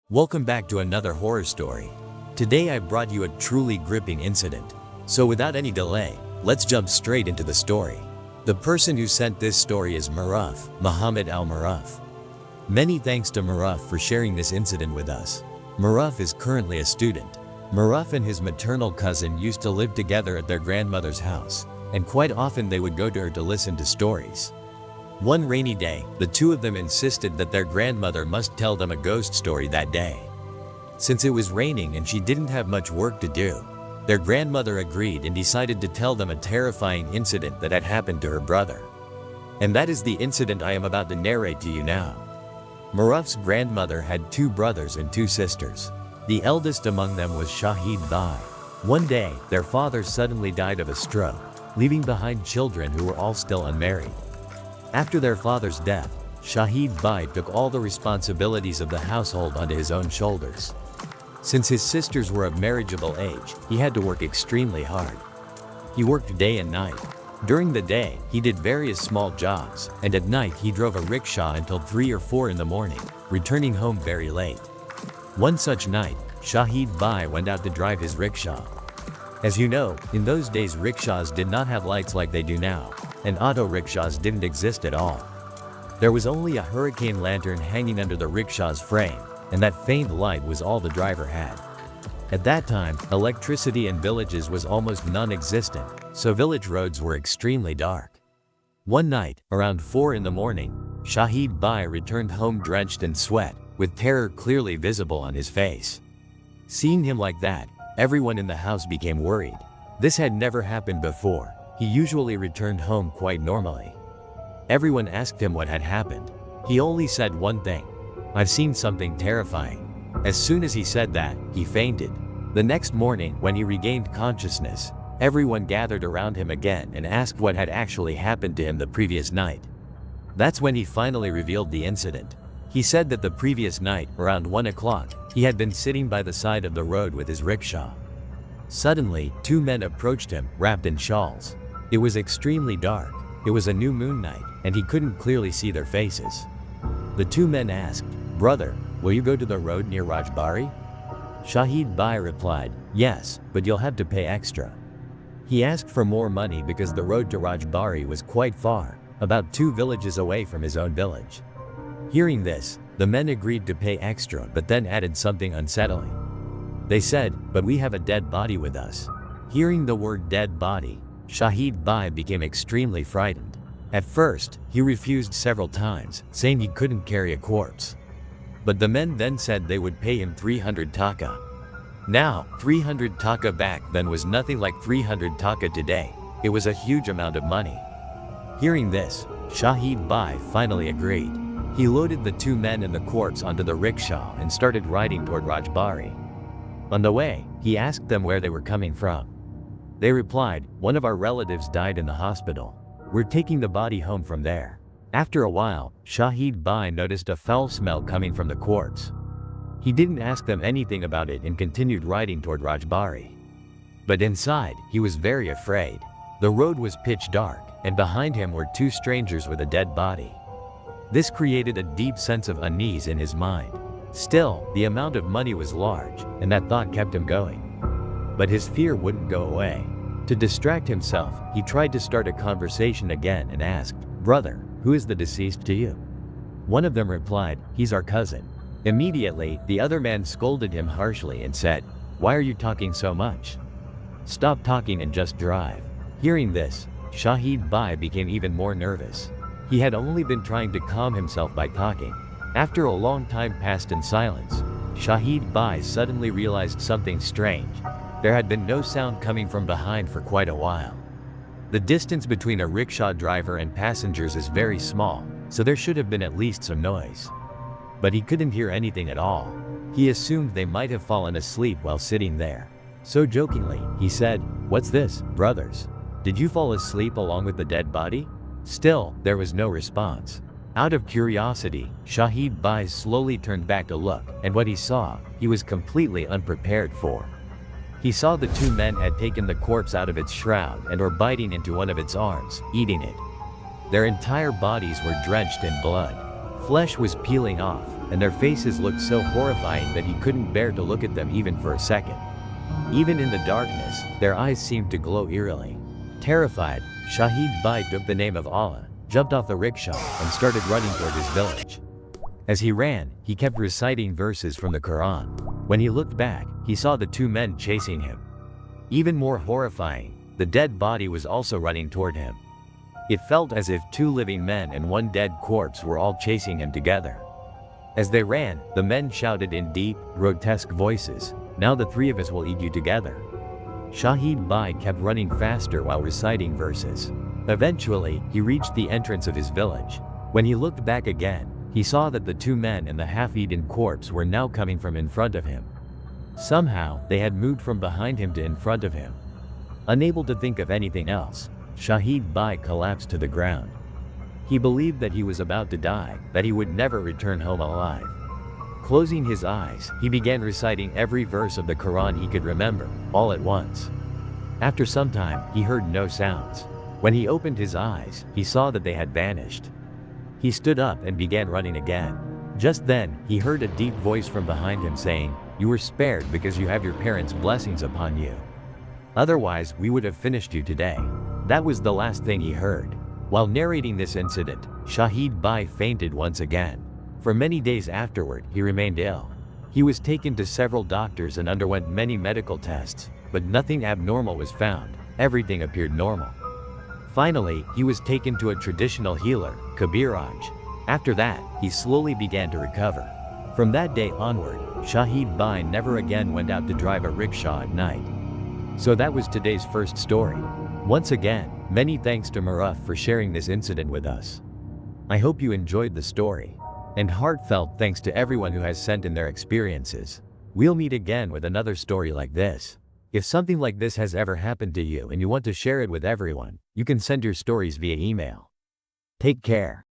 Welcome back to another horror story. Today I brought you a truly gripping incident. So without any delay, let's jump straight into the story. The person who sent this story is Maruf, Muhammad Al-Maruf. Many thanks to Maruf for sharing this incident with us. Maruf is currently a student. Maruf and his maternal cousin used to live together at their grandmother's house, and quite often they would go to her to listen to stories. One rainy day, the two of them insisted that their grandmother must tell them a ghost story that day. Since it was raining and she didn't have much work to do, their grandmother agreed and decided to tell them a terrifying incident that had happened to her brother. And that is the incident I am about to narrate to you now. Maruf's grandmother had two brothers and two sisters. The eldest among them was Shaheed Bhai. One day, their father suddenly died of a stroke, leaving behind children who were all still unmarried. After their father's death, Shaheed Bhai took all the responsibilities of the household onto his own shoulders. Since his sisters were of marriageable age, he had to work extremely hard. He worked day and night. During the day, he did various small jobs, and at night he drove a rickshaw until 3 or 4 in the morning, returning home very late. One such night, Shaheed Bhai went out to drive his rickshaw. As you know, in those days rickshaws did not have lights like they do now, and auto rickshaws didn't exist at all. There was only a hurricane lantern hanging under the rickshaw's frame, and that faint light was all the driver had. At that time, electricity in villages was almost non-existent, so village roads were extremely dark. One night, around 4 in the morning, Shaheed Bhai returned home drenched in sweat, with terror clearly visible on his face. Seeing him like that, everyone in the house became worried. This had never happened before. He usually returned home quite normally. Everyone asked him what had happened. He only said one thing: "I've seen something terrifying." As soon as he said that, he fainted. The next morning, when he regained consciousness, everyone gathered around him again and asked what had actually happened to him the previous night. That's when he finally revealed the incident. He said that the previous night, around 1 o'clock, he had been sitting by the side of the road with his rickshaw. Suddenly, two men approached him, wrapped in shawls. It was extremely dark. It was a new moon night, and he couldn't clearly see their faces. The two men asked, "Brother, will you go to the road near Rajbari?" Shaheed Bhai replied, "Yes, but you'll have to pay extra." He asked for more money because the road to Rajbari was quite far, about 2 villages away from his own village. Hearing this, the men agreed to pay extra but then added something unsettling. They said, "But we have a dead body with us." Hearing the word dead body, Shaheed Bhai became extremely frightened. At first, he refused several times, saying he couldn't carry a corpse. But the men then said they would pay him 300 taka. Now, 300 taka back then was nothing like 300 taka today. It was a huge amount of money. Hearing this, Shaheed Bhai finally agreed. He loaded the two men and the corpse onto the rickshaw and started riding toward Rajbari. On the way, he asked them where they were coming from. They replied, "One of our relatives died in the hospital. We're taking the body home from there." After a while, Shaheed Bhai noticed a foul smell coming from the corpse. He didn't ask them anything about it and continued riding toward Rajbari. But inside, he was very afraid. The road was pitch dark, and behind him were 2 strangers with a dead body. This created a deep sense of unease in his mind. Still, the amount of money was large, and that thought kept him going. But his fear wouldn't go away. To distract himself, he tried to start a conversation again and asked, "Brother, who is the deceased to you?" One of them replied, "He's our cousin." Immediately, the other man scolded him harshly and said, "Why are you talking so much? Stop talking and just drive." Hearing this, Shaheed Bhai became even more nervous. He had only been trying to calm himself by talking. After a long time passed in silence, Shaheed Bhai suddenly realized something strange. There had been no sound coming from behind for quite a while. The distance between a rickshaw driver and passengers is very small, so there should have been at least some noise. But he couldn't hear anything at all. He assumed they might have fallen asleep while sitting there. So jokingly, he said, "What's this, brothers? Did you fall asleep along with the dead body?" Still, there was no response. Out of curiosity, Shaheed Bhai slowly turned back to look, and what he saw, he was completely unprepared for. He saw the two men had taken the corpse out of its shroud and were biting into one of its arms, eating it. Their entire bodies were drenched in blood. Flesh was peeling off, and their faces looked so horrifying that he couldn't bear to look at them even for a second. Even in the darkness, their eyes seemed to glow eerily. Terrified, Shaheed Bhai took the name of Allah, jumped off the rickshaw, and started running toward his village. As he ran, he kept reciting verses from the Quran. When he looked back, he saw the two men chasing him. Even more horrifying, the dead body was also running toward him. It felt as if two living men and one dead corpse were all chasing him together. As they ran, the men shouted in deep, grotesque voices, "Now the three of us will eat you together." Shaheed Bhai kept running faster while reciting verses. Eventually, he reached the entrance of his village. When he looked back again, he saw that the two men and the half-eaten corpse were now coming from in front of him. Somehow, they had moved from behind him to in front of him. Unable to think of anything else, Shaheed Bhai collapsed to the ground. He believed that he was about to die, that he would never return home alive. Closing his eyes, he began reciting every verse of the Quran he could remember, all at once. After some time, he heard no sounds. When he opened his eyes, he saw that they had vanished. He stood up and began running again. Just then, he heard a deep voice from behind him saying, "You were spared because you have your parents' blessings upon you. Otherwise, we would have finished you today." That was the last thing he heard. While narrating this incident, Shaheed Bhai fainted once again. For many days afterward, he remained ill. He was taken to several doctors and underwent many medical tests, but nothing abnormal was found. Everything appeared normal. Finally, he was taken to a traditional healer, Kabiraj. After that, he slowly began to recover. From that day onward, Shaheed Bhai never again went out to drive a rickshaw at night. So that was today's first story. Once again, many thanks to Maruf for sharing this incident with us. I hope you enjoyed the story. And heartfelt thanks to everyone who has sent in their experiences. We'll meet again with another story like this. If something like this has ever happened to you and you want to share it with everyone, you can send your stories via email. Take care.